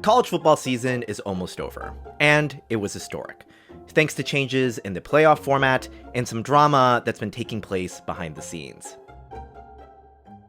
College football season is almost over, and it was historic, thanks to changes in the playoff format and some drama that's been taking place behind the scenes.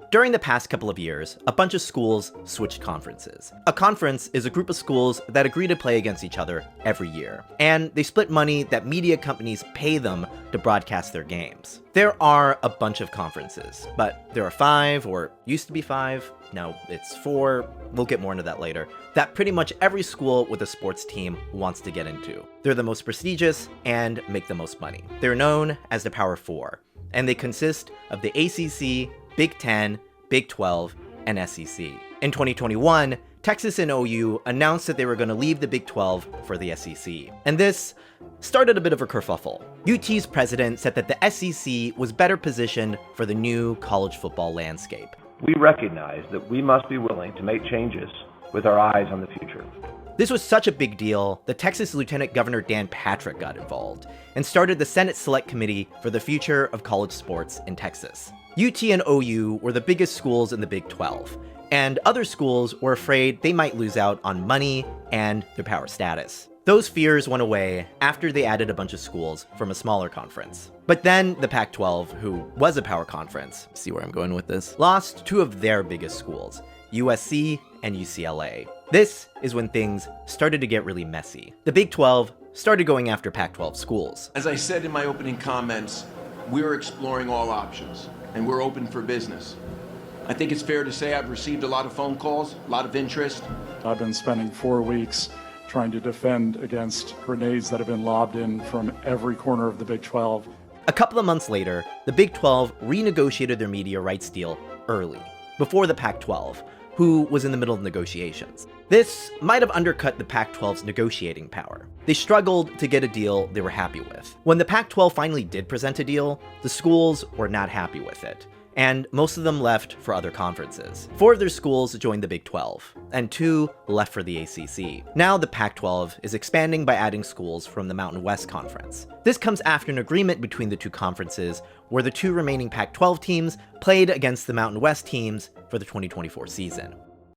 During the past couple of years, a bunch of schools switched conferences. A conference is a group of schools that agree to play against each other every year, and they split money that media companies pay them to broadcast their games. There are a bunch of conferences, but there are 5, or used to be 5, now it's 4, we'll get more into that later, that pretty much every school with a sports team wants to get into. They're the most prestigious and make the most money. They're known as the Power Four, and they consist of the ACC, Big Ten, Big 12, and SEC. In 2021, Texas and OU announced that they were going to leave the Big 12 for the SEC. And this started a bit of a kerfuffle. UT's president said that the SEC was better positioned for the new college football landscape. We recognize that we must be willing to make changes with our eyes on the future. This was such a big deal that Texas Lieutenant Governor Dan Patrick got involved and started the Senate Select Committee for the Future of College Sports in Texas. UT and OU were the biggest schools in the Big 12, and other schools were afraid they might lose out on money and their power status. Those fears went away after they added a bunch of schools from a smaller conference. But then the Pac-12, who was a power conference, see where I'm going with this, lost 2 of their biggest schools, USC and UCLA. This is when things started to get really messy. The Big 12 started going after Pac-12 schools. As I said in my opening comments, we're exploring all options, and we're open for business. I think it's fair to say I've received a lot of phone calls, a lot of interest. I've been spending 4 weeks trying to defend against grenades that have been lobbed in from every corner of the Big 12. A couple of months later, the Big 12 renegotiated their media rights deal early, before the Pac-12, who was in the middle of negotiations. This might have undercut the Pac-12's negotiating power. They struggled to get a deal they were happy with. When the Pac-12 finally did present a deal, the schools were not happy with it, and most of them left for other conferences. 4 of their schools joined the Big 12, and 2 left for the ACC. Now the Pac-12 is expanding by adding schools from the Mountain West Conference. This comes after an agreement between the 2 conferences where the 2 remaining Pac-12 teams played against the Mountain West teams for the 2024 season.